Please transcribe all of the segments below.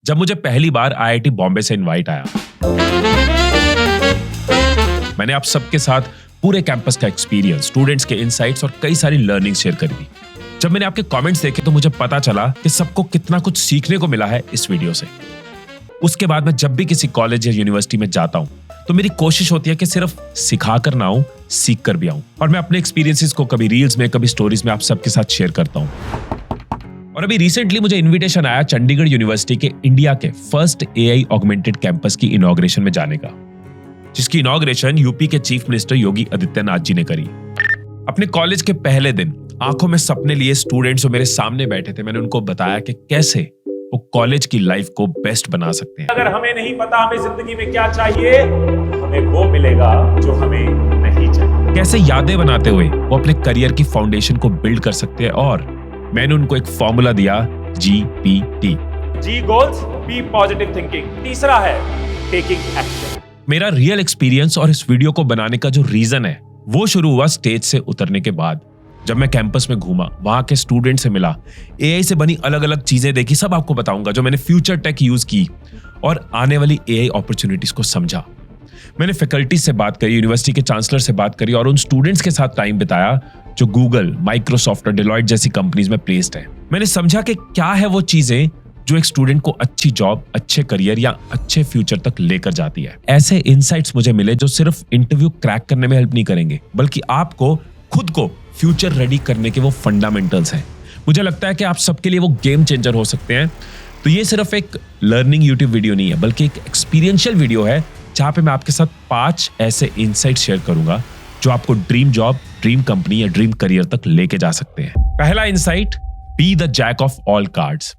जब मुझे पहली बार आईआईटी बॉम्बे से इनवाइट आया। मैंने आप सबके साथ पूरे कैंपस का एक्सपीरियंस, स्टूडेंट्स के इनसाइट्स और कई सारी लर्निंग शेयर करी थी। जब मैंने आपके कमेंट्स देखे तो मुझे पता चला कि सबको कितना कुछ सीखने को मिला है इस वीडियो से। उसके बाद मैं जब भी किसी कॉलेज या यूनिवर्सिटी में जाता हूं तो मेरी कोशिश होती है कि सिर्फ सिखा कर ना आऊं, सीख कर भी आऊं। और मैं अपने एक्सपीरियंसेस को कभी रील्स में, कभी स्टोरीज में आप सबके साथ शेयर करता हूं। और अभी रिसेंटली मुझे इन्विटेशन आया चंडीगढ़ यूनिवर्सिटी के इंडिया के फर्स्ट एआई ऑगमेंटेड कैंपस की इनॉग्रेशन में जाने का, जिसकी इनॉग्रेशन यूपी के चीफ मिनिस्टर योगी आदित्यनाथ जी ने करी। अपने कॉलेज के पहले दिन आंखों में सपने लिए स्टूडेंट्स जो मेरे सामने बैठे थे, मैंने उनको बताया कि कैसे वो कॉलेज की लाइफ को बेस्ट बना सकते हैं। अगर हमें नहीं पता हमें जिंदगी में क्या चाहिए, हमें वो मिलेगा जो हमें नहीं चाहिए। कैसे यादें बनाते हुए वो अपने करियर की फाउंडेशन को बिल्ड कर सकते हैं। और मैंने उनको एक फॉर्मूला दिया, GPT. G goals, be positive thinking. तीसरा है टेकिंग एक्शन। मेरा रियल एक्सपीरियंस और इस वीडियो को बनाने का जो रीजन है वो शुरू हुआ स्टेज से उतरने के बाद। जब मैं कैंपस में घूमा, वहां के स्टूडेंट से मिला, एआई से बनी अलग अलग चीजें देखी, सब आपको बताऊंगा जो मैंने फ्यूचर टेक यूज की और आने वाली एआई अपॉर्चुनिटीज को समझा। मैंने फैकल्टी से बात करी, यूनिवर्सिटी के चांसलर से बात करी और उन स्टूडेंट्स के साथ टाइम बिताया जो गूगल, माइक्रोसॉफ्ट और डेलॉयट जैसी कंपनीज में प्लेस्ड है। मैंने समझा कि क्या है वो चीजें जो एक स्टूडेंट को अच्छी जॉब, अच्छे करियर या अच्छे फ्यूचर तक लेकर जाती है। ऐसे इनसाइट्स मुझे मिले जो सिर्फ इंटरव्यू क्रैक करने में हेल्प नहीं करेंगे, बल्कि आपको खुद को फ्यूचर रेडी करने के वो फंडामेंटल्स हैं। मुझे लगता है कि आप सबके लिए वो गेम चेंजर हो सकते हैं। तो ये सिर्फ एक लर्निंग यूट्यूब वीडियो नहीं है, बल्कि एक एक्सपीरियंशियल वीडियो है जहां पे मैं आपके साथ 5 ऐसे इनसाइट्स शेयर करूंगा जो आपको ड्रीम जॉब, ड्रीम कंपनी या ड्रीम करियर तक लेके जा सकते हैं। पहला insight, be the jack of all cards.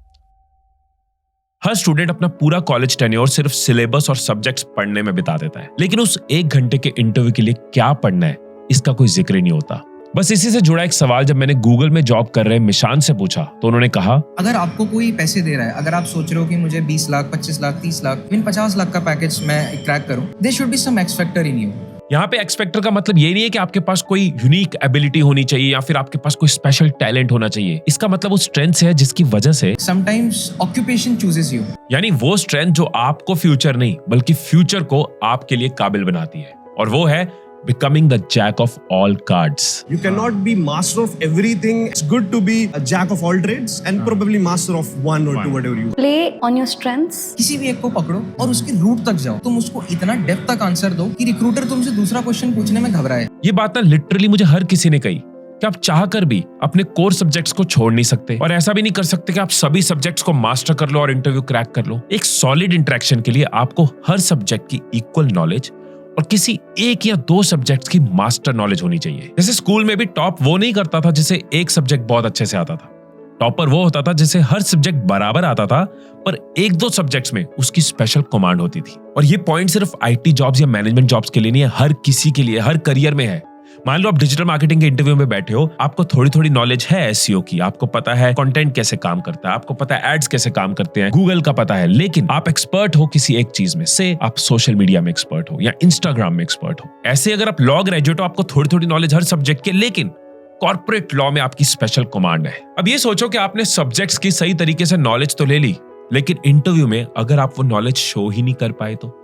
हर स्टूडेंट अपना पूरा कॉलेज टेन्योर सिर्फ सिलेबस और सब्जेक्ट्स पढ़ने में बिता देता है, लेकिन उस 1 घंटे के इंटरव्यू के लिए क्या पढ़ना है इसका कोई जिक्र ही नहीं होता। बस इसी से जुड़ा एक सवाल जब मैंने गूगल में जॉब कर रहे मिशान से पूछा तो उन्होंने कहा, अगर आपको कोई पैसे दे रहा है, अगर आप सोच रहे हो कि मुझे 20 लाख, 25 लाख, 30 लाख, इवन 50 लाख का पैकेज मैं क्रैक करूं, there should be some X factor in you. यहाँ पे एक्स फैक्टर का मतलब ये नहीं है कि आपके पास कोई यूनिक एबिलिटी होनी चाहिए या फिर आपके पास कोई स्पेशल टैलेंट होना चाहिए। इसका मतलब वो स्ट्रेंथ है जिसकी वजह से समटाइम्स ऑक्यूपेशन चूजेस यू, यानी वो स्ट्रेंथ जो आपको फ्यूचर नहीं बल्कि फ्यूचर को आपके लिए काबिल बनाती है, और वो है becoming the jack of all cards. You cannot be master of everything. It's good to be a jack of all trades and probably master of one or two, whatever you. Play on your strengths. किसी भी एक को पकड़ो और उसके root तक जाओ। तुम उसको इतना डेप्थ तक आंसर दो कि रिक्रूटर तुमसे दूसरा क्वेश्चन पूछने में घबराए। ये बात ना लिटरली मुझे हर किसी ने कही कि आप चाह कर भी अपने कोर सब्जेक्ट्स को छोड़ नहीं सकते, और ऐसा भी नहीं कर सकते कि आप सभी सब्जेक्ट्स को मास्टर कर लो और इंटरव्यू क्रैक कर लो। एक सॉलिड इंटरेक्शन के लिए आपको हर सब्जेक्ट की इक्वल नॉलेज और किसी 1 या 2 सब्जेक्ट्स की मास्टर नॉलेज होनी चाहिए। जैसे स्कूल में भी टॉप वो नहीं करता था जिसे एक सब्जेक्ट बहुत अच्छे से आता था। टॉपर वो होता था जिसे हर सब्जेक्ट बराबर आता था पर 1-2 सब्जेक्ट्स में उसकी स्पेशल कमांड होती थी। और ये पॉइंट सिर्फ आईटी जॉब्स या मैनेजमेंट जॉब्स के लिए नहीं है, हर किसी के लिए, हर करियर में है। मान लो आप डिजिटल मार्केटिंग के इंटरव्यू में बैठे हो, आपको थोड़ी थोड़ी नॉलेज है एसईओ की, आपको पता है कंटेंट कैसे काम करता है, आपको पता है एड्स कैसे काम करते हैं, गूगल का पता है, लेकिन आप एक्सपर्ट हो किसी एक चीज में, से आप सोशल मीडिया में एक्सपर्ट हो या इंस्टाग्राम में एक्सपर्ट हो। ऐसे अगर आप लॉ ग्रेजुएट हो, आपको थोड़ी थोड़ी नॉलेज हर सब्जेक्ट के, लेकिन कॉर्पोरेट लॉ में आपकी स्पेशल कमांड है। अब ये सोचो कि आपने सब्जेक्ट्स की सही तरीके से नॉलेज तो ले ली, लेकिन इंटरव्यू में अगर आप वो नॉलेज शो ही नहीं कर पाए तो,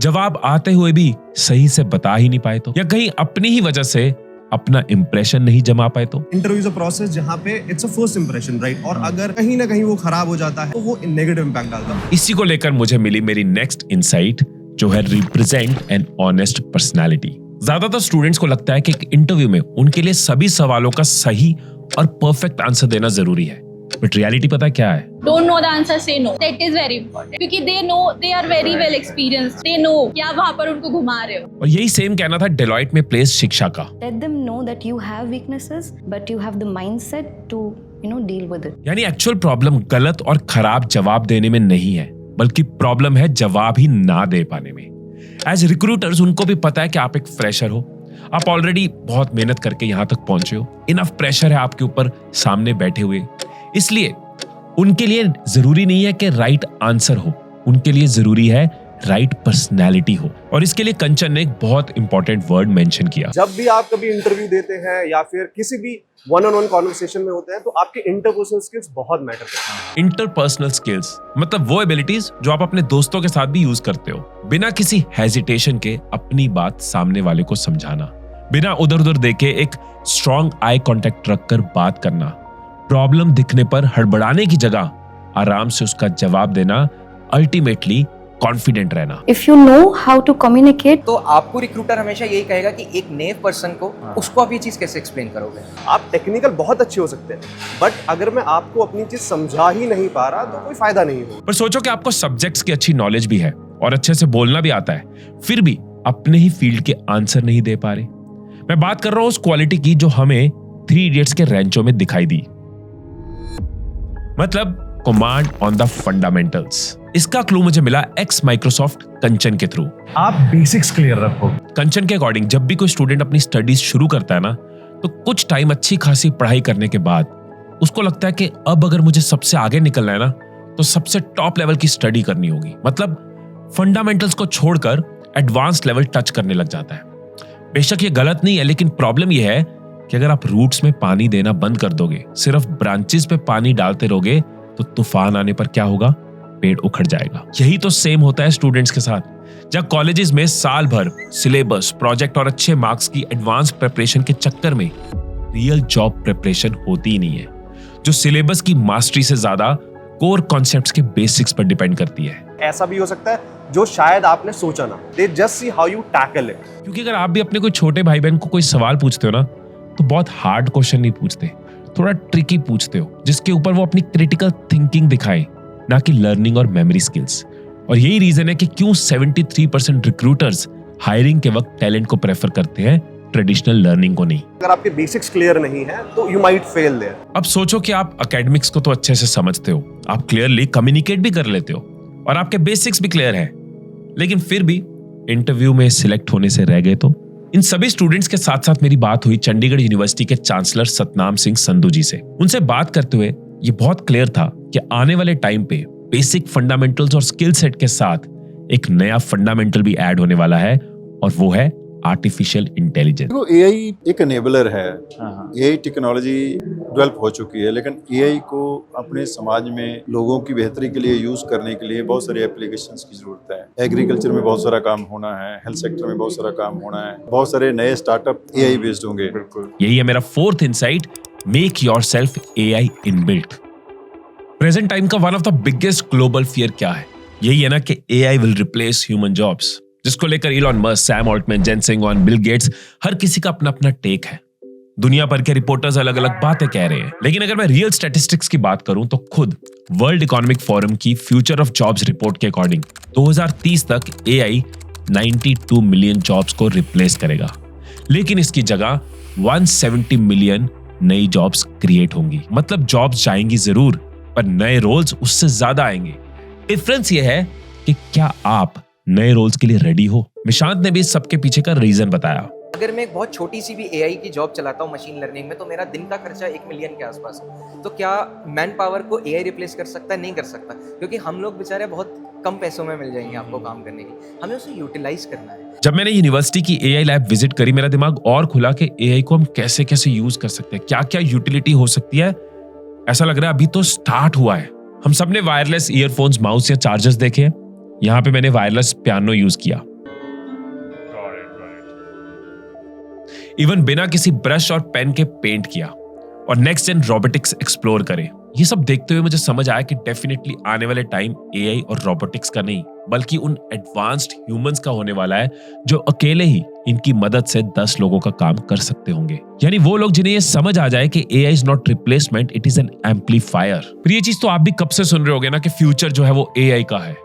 जवाब आते हुए भी सही से बता ही नहीं पाए तो, या कहीं अपनी ही वजह से अपना इंप्रेशन नहीं जमा पाए तो। इंटरव्यू इज अ प्रोसेस जहां पे it's a first impression, right? और अगर कहीं ना कहीं वो खराब हो जाता है तो वो नेगेटिव इंपैक्ट डालता है। इसी को लेकर मुझे मिली मेरी नेक्स्ट इनसाइट जो है रिप्रेजेंट एन ऑनेस्ट पर्सनालिटी। ज्यादातर स्टूडेंट्स को लगता है कि एक इंटरव्यू में उनके लिए सभी सवालों का सही और परफेक्ट आंसर देना जरूरी है, बट रियलिटी पता क्या है? Don't know the answer, say no. That is very important. क्योंकि they know, they are very well experienced. They know कि आप वहाँ पर उनको घुमा रहे हो। और यही सेम कहना था डेलॉयट में प्लेस शिक्षा का। Let them know that you have weaknesses, but you have the mindset to, deal with it. यानी एक्चुअल प्रॉब्लम गलत और खराब जवाब देने में नहीं है, बल्कि प्रॉब्लम है जवाब ही ना दे पाने में। एज रिक्रूटर्स उनको भी पता है कि आप एक फ्रेशर हो, आप ऑलरेडी बहुत मेहनत करके यहाँ तक पहुंचे हो, इनफ प्रेशर है आपके ऊपर सामने बैठे हुए, इसलिए उनके लिए जरूरी नहीं है कि राइट आंसर हो, उनके लिए जरूरी है राइट पर्सनैलिटी हो। और इसके लिए कंचन ने एक बहुत इंपॉर्टेंट वर्ड मेंशन किया। जब भी आप कभी इंटरव्यू देते हैं या फिर किसी भी वन ऑन वन कॉन्वर्सेशन में होते हैं तो आपके इंटरपर्सनल स्किल्स बहुत मैटर करते हैं। इंटरपर्सनल स्किल्स मतलब वो एबिलिटीज जो आप अपने दोस्तों के साथ भी यूज करते हो, बिना किसी हेजिटेशन के अपनी बात सामने वाले को समझाना, बिना उधर उधर देखे एक स्ट्रॉन्ग आई कांटेक्ट रखकर बात करना, प्रॉब्लम दिखने पर हड़बड़ाने की जगह आराम से उसका जवाब देना, अल्टीमेटली कॉन्फिडेंट रहना। If you know how to communicate, तो आपको रिक्रूटर हमेशा यही कहेगा कि एक नए पर्सन को उसको आप ये चीज कैसे एक्सप्लेन करोगे। आप टेक्निकल बहुत अच्छे हो सकते हैं, बट अगर मैं आपको अपनी चीज समझा ही नहीं पा रहा तो कोई फायदा नहीं होगा। पर सोचो कि आपको सब्जेक्ट्स की अच्छी नॉलेज भी है और अच्छे से बोलना भी आता है, फिर भी अपने ही फील्ड के आंसर नहीं दे पा रहे। मैं बात कर रहा हूं उस क्वालिटी की जो हमें 3 इडियट्स के रैंचो में दिखाई दी, मतलब कमांड ऑन द फंडामेंटल्स। इसका क्लू मुझे मिला एक्स माइक्रोसॉफ्ट कंचन के थ्रू। आप बेसिक्स क्लियर रखो। कंचन के अकॉर्डिंग जब भी कोई स्टूडेंट अपनी स्टडीज शुरू करता है ना, तो कुछ टाइम अच्छी खासी पढ़ाई करने के बाद उसको लगता है कि अब अगर मुझे सबसे आगे निकलना है ना, तो सबसे टॉप लेवल की स्टडी करनी होगी। मतलब फंडामेंटल्स को छोड़कर एडवांस लेवल टच करने लग जाता है। बेशक ये गलत नहीं है, लेकिन प्रॉब्लम ये है कि अगर आप रूट्स में पानी देना बंद कर दोगे, सिर्फ ब्रांचेस पे पानी डालते रहोगे, तो तूफान आने पर क्या होगा? पेड़ उखड़ जाएगा। यही तो सेम होता है स्टूडेंट्स के साथ। जब कॉलेजेस में साल भर सिलेबस, प्रोजेक्ट और अच्छे मार्क्स की एडवांस प्रिपरेशन के चक्कर में रियल जॉब प्रिपरेशन होती ही नहीं है, जो सिलेबस की मास्टरी से ज्यादा कोर कॉन्सेप्ट्स के बेसिक्स पर डिपेंड करती है। ऐसा भी हो सकता है जो शायद आपने सोचा ना। They just see how you tackle it। क्योंकि अगर आप भी अपने कोई छोटे भाई बहन को कोई सवाल पूछते हो ना, तो बहुत हार्ड क्वेश्चन नहीं पूछते, थोड़ा ट्रिकी पूछते हो, जिसके ऊपर वो अपनी क्रिटिकल थिंकिंग दिखाए, ना कि लर्निंग और मेमोरी स्किल्स। और यही रीजन है कि क्यों 73% रिक्रूटर्स हायरिंग के वक्त टैलेंट को प्रेफर करते हैं, ट्रेडिशनल लर्निंग को नहीं। अगर आपके बेसिक्स क्लियर नहीं है तो यू माइट फेल देयर। अब सोचो कि आप एकेडमिक्स को तो अच्छे से समझते हो, आप क्लियरली कम्युनिकेट भी कर लेते हो और आपके बेसिक्स भी क्लियर है, लेकिन फिर भी इंटरव्यू में सिलेक्ट होने से रह गए तो? इन सभी स्टूडेंट्स के साथ साथ मेरी बात हुई चंडीगढ़ यूनिवर्सिटी के चांसलर सतनाम सिंह संधू जी से। उनसे बात करते हुए ये बहुत क्लियर था कि आने वाले टाइम पे बेसिक फंडामेंटल्स और स्किल सेट के साथ एक नया फंडामेंटल भी ऐड होने वाला है, और वो है आर्टिफिशियल इंटेलिजेंस। देखो, एआई एक एनेबलर है। एआई टेक्नोलॉजी डेवलप हो चुकी है, लेकिन एआई को अपने समाज में लोगों की बेहतरी के लिए यूज करने के लिए बहुत सारे एप्लीकेशंस की जरूरत है। एग्रीकल्चर में बहुत सारा काम होना है, हेल्थ सेक्टर में बहुत सारा काम होना है, बहुत सारे नए स्टार्टअप एआई बेस्ड होंगे। यही है मेरा fourth insight, make yourself AI inbuilt. Present time का one of the biggest global fear क्या है? यही है ना कि AI will replace human jobs, जिसको लेकर Elon Musk, Sam Altman, Jensen Huang, Bill Gates, हर किसी का अपना अपना टेक है। दुनिया भर के रिपोर्टर्स अलग अलग बातें कह रहे हैं, लेकिन अगर मैं रियल स्टैटिस्टिक्स की बात करूं तो खुद वर्ल्ड इकोनॉमिक फोरम की फ्यूचर ऑफ जॉब्स रिपोर्ट के अकॉर्डिंग 2030 तक एआई 92 मिलियन जॉब्स को रिप्लेस करेगा, लेकिन इसकी जगह 170 मिलियन नई जॉब्स क्रिएट होंगी। मतलब जॉब्स जाएंगी जरूर, पर नए रोल्स उससे ज्यादा आएंगे। डिफरेंस यह है कि क्या आप नए रोल्स के लिए रेडी हो? निशांत ने भी सबके पीछे का रीजन बताया। अगर मैं एक बहुत छोटी सी भी एआई की जॉब चलाता हूँ मशीन लर्निंग में, तो मेरा दिन का खर्चा 1 मिलियन के आसपास है। तो क्या मैन पावर को एआई रिप्लेस कर सकता है? नहीं कर सकता, क्योंकि हम लोग बेचारे बहुत कम पैसों में मिल जाएंगे आपको काम करने की, हमें उसे यूटिलाइज करना है। जब मैंने यूनिवर्सिटी की एआई लैब विजिट करी, मेरा दिमाग और खुला कि एआई को हम कैसे कैसे यूज कर सकते हैं, क्या क्या यूटिलिटी हो सकती है। ऐसा लग रहा है अभी तो स्टार्ट हुआ है। हम सबने वायरलेस ईयरफोन्स, माउस या चार्जर्स देखे हैं। यहाँ पे मैंने वायरलेस पियानो यूज किया, इवन बिना किसी ब्रश और पेन के पेंट किया, और नेक्स्ट जेन रोबोटिक्स एक्सप्लोर करें। ये सब देखते हुए मुझे समझ आया कि डेफिनेटली आने वाले टाइम एआई और रोबोटिक्स का नहीं, बल्कि उन एडवांस्ड ह्यूमंस का होने वाला है, जो अकेले ही इनकी मदद से 10 लोगों का काम कर सकते होंगे। यानी वो लोग जिन्हें ये समझ आ जाए कि AI is not replacement, it is an amplifier. फिर ये चीज तो आप भी कब से सुन रहे होगे ना कि फ्यूचर जो है वो एआई का है,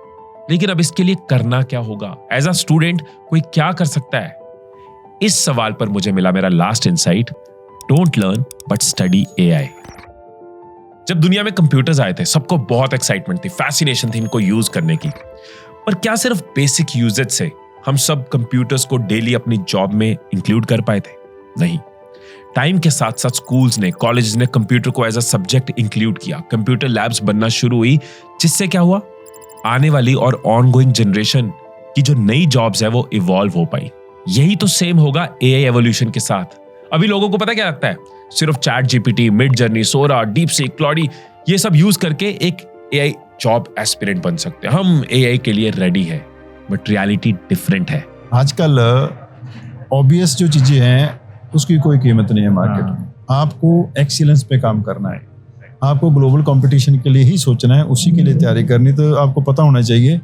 लेकिन अब इसके लिए करना क्या होगा? एज अ स्टूडेंट कोई क्या कर सकता है? इस सवाल पर मुझे मिला मेरा last insight, don't learn but study AI. जब दुनिया में कंप्यूटर्स आए थे, सबको बहुत एक्साइटमेंट थी, फैसिनेशन थी इनको यूज करने की। पर क्या सिर्फ बेसिक यूजेज से हम सब कंप्यूटर्स को डेली अपनी जॉब में इंक्लूड कर पाए थे? नहीं। टाइम के साथ साथ स्कूल्स ने, कॉलेजेस ने कंप्यूटर को एज अ सब्जेक्ट इंक्लूड किया, कंप्यूटर लैब्स बनना शुरू हुई, जिससे क्या हुआ? आने वाली और ऑनगोइंग जनरेशन कि जो नई जॉब्स है वो इवॉल्व हो पाई। यही तो सेम होगा एआई एवोल्यूशन के साथ। अभी लोगों को पता क्या लगता है, सिर्फ चैट जीपीटी, मिड जर्नी, सोरा, डीपसीक, क्लॉडी ये सब यूज करके एक एआई जॉब एस्पिरेंट बन सकते हैं। हम एआई के लिए रेडी है, बट रियलिटी डिफरेंट है। आजकल ऑब्वियस जो चीजें हैं उसकी कोई कीमत नहीं है मार्केट में। आपको एक्सीलेंस पे काम करना है, आपको ग्लोबल कंपटीशन के लिए ही सोचना है, उसी के लिए तैयारी करनी। तो आपको पता होना चाहिए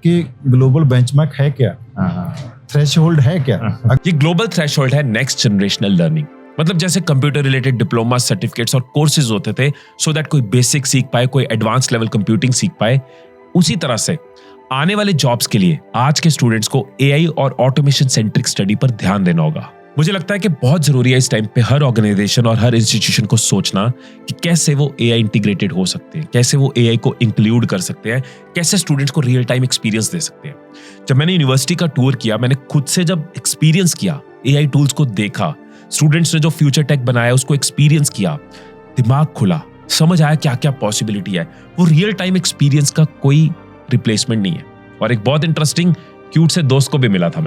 कि ग्लोबल बेंचमार्क है क्या, थ्रेशहोल्ड है क्या। ये ग्लोबल थ्रेशहोल्ड है नेक्स्ट जनरेशनल लर्निंग। मतलब जैसे कंप्यूटर रिलेटेड डिप्लोमा, सर्टिफिकेट्स और कोर्सेज होते थे सो दैट कोई बेसिक सीख पाए, कोई एडवांस लेवल कंप्यूटिंग सीख पाए, उसी तरह से आने वाले जॉब्स के लिए आज के स्टूडेंट्स को एआई और ऑटोमेशन सेंट्रिक स्टडी पर ध्यान देना होगा। मुझे लगता है कि बहुत जरूरी है इस टाइम पे हर ऑर्गेनाइजेशन और हर इंस्टीट्यूशन को सोचना कि कैसे वो एआई इंटीग्रेटेड हो सकते हैं, कैसे वो एआई को इंक्लूड कर सकते हैं, कैसे स्टूडेंट्स को रियल टाइम एक्सपीरियंस दे सकते हैं। जब मैंने यूनिवर्सिटी का टूर किया, मैंने खुद से जब एक्सपीरियंस किया, एआई टूल्स को देखा, स्टूडेंट्स ने जो फ्यूचर टेक बनाया उसको एक्सपीरियंस किया, दिमाग खुला, समझ आया क्या क्या पॉसिबिलिटी है। वो रियल टाइम एक्सपीरियंस का कोई रिप्लेसमेंट नहीं है। और एक बहुत इंटरेस्टिंग क्यूट से दोस्त को भी मिला था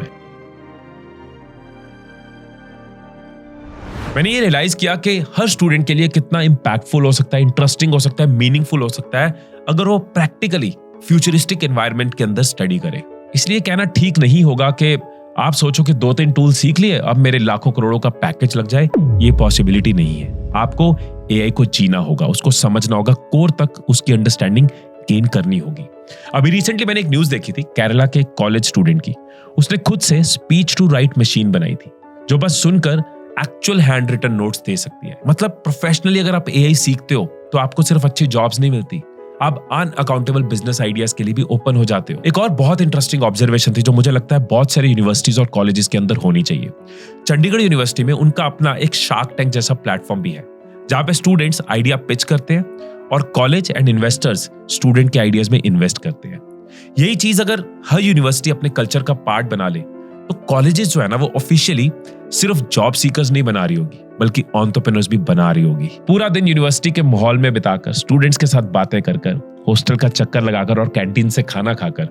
मैंने ये रियलाइज किया कि हर स्टूडेंट के लिए कितना इंपैक्टफुल हो सकता है, इंटरेस्टिंग हो सकता है, मीनिंगफुल हो सकता है अगर वो प्रैक्टिकली फ्यूचरिस्टिक एनवायरनमेंट के अंदर स्टडी करे। इसलिए कहना ठीक नहीं होगा कि आप सोचो कि 2-3 टूल सीख लिए अब मेरे लाखों करोड़ों का पैकेज लग जाए। ये पॉसिबिलिटी नहीं है। आपको एआई को जीना होगा, उसको समझना होगा, कोर तक उसकी अंडरस्टैंडिंग गेन करनी होगी। अभी रिसेंटली मैंने एक न्यूज देखी थी केरला के कॉलेज स्टूडेंट की। उसने खुद से स्पीच टू राइट मशीन बनाई थी जो बस सुनकर एक्चुअल हैंड रिटन नोट्स दे सकती है। मतलब प्रोफेशनली अगर आप एआई सीखते हो तो आपको सिर्फ अच्छी जॉब्स नहीं मिलती, आप अनअकाउंटेबल बिजनेस आइडियाज के लिए भी ओपन हो जाते हो। एक और बहुत इंटरेस्टिंग ऑब्जर्वेशन थी जो मुझे लगता है बहुत सारे यूनिवर्सिटीज और कॉलेजेस के अंदर होनी चाहिए। चंडीगढ़ यूनिवर्सिटी में उनका अपना एक शार्क टैंक जैसा प्लेटफॉर्म भी है जहां पे स्टूडेंट्स आइडिया पिच करते हैं और कॉलेज एंड इन्वेस्टर्स स्टूडेंट के आइडियाज में इन्वेस्ट करते हैं। यही चीज अगर हर यूनिवर्सिटी अपने कल्चर का पार्ट बना ले तो कॉलेजेस जो है ना वो ऑफिशियली सिर्फ जॉब सीकर्स नहीं बना रही होगी बल्कि एंटरप्रेन्योर्स भी बना रही होगी। पूरा दिन यूनिवर्सिटी के माहौल में बिताकर, स्टूडेंट्स के साथ बातें कर कर, हॉस्टल का चक्कर लगाकर और कैंटीन से खाना खाकर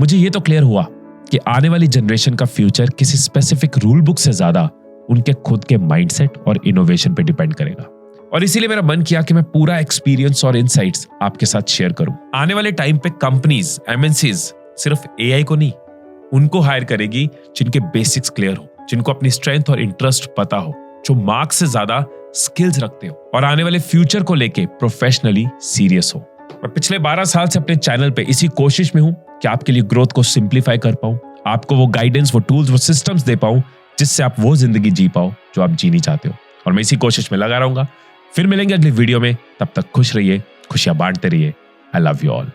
मुझे ये तो क्लियर हुआ कि आने वाली जनरेशन का फ्यूचर किसी स्पेसिफिक रूल बुक से ज्यादा उनके खुद के माइंडसेट और इनोवेशन पे डिपेंड करेगा। और इसीलिए मेरा मन किया कि मैं पूरा एक्सपीरियंस और इनसाइट्स आपके साथ शेयर करूं। आने वाले टाइम पे कंपनीज, एमएनसीज सिर्फ एआई को नहीं, उनको हायर करेगी जिनके बेसिक्स क्लियर हो, जिनको अपनी स्ट्रेंथ और इंटरेस्ट पता हो, जो मार्क्स से ज्यादा स्किल्स रखते हो और आने वाले फ्यूचर को लेके प्रोफेशनली सीरियस हो। और पिछले 12 साल से अपने चैनल पे इसी कोशिश में हूं कि आपके लिए ग्रोथ को सिंप्लीफाई कर पाऊं, आपको वो गाइडेंस, वो टूल्स, वो सिस्टम्स दे पाऊं जिससे आप वो जिंदगी जी पाओ जो आप जीनी चाहते हो। और मैं इसी कोशिश में लगा रहूंगा। फिर मिलेंगे अगली वीडियो में, तब तक खुश रहिए, खुशियां बांटते रहिए। I love you all.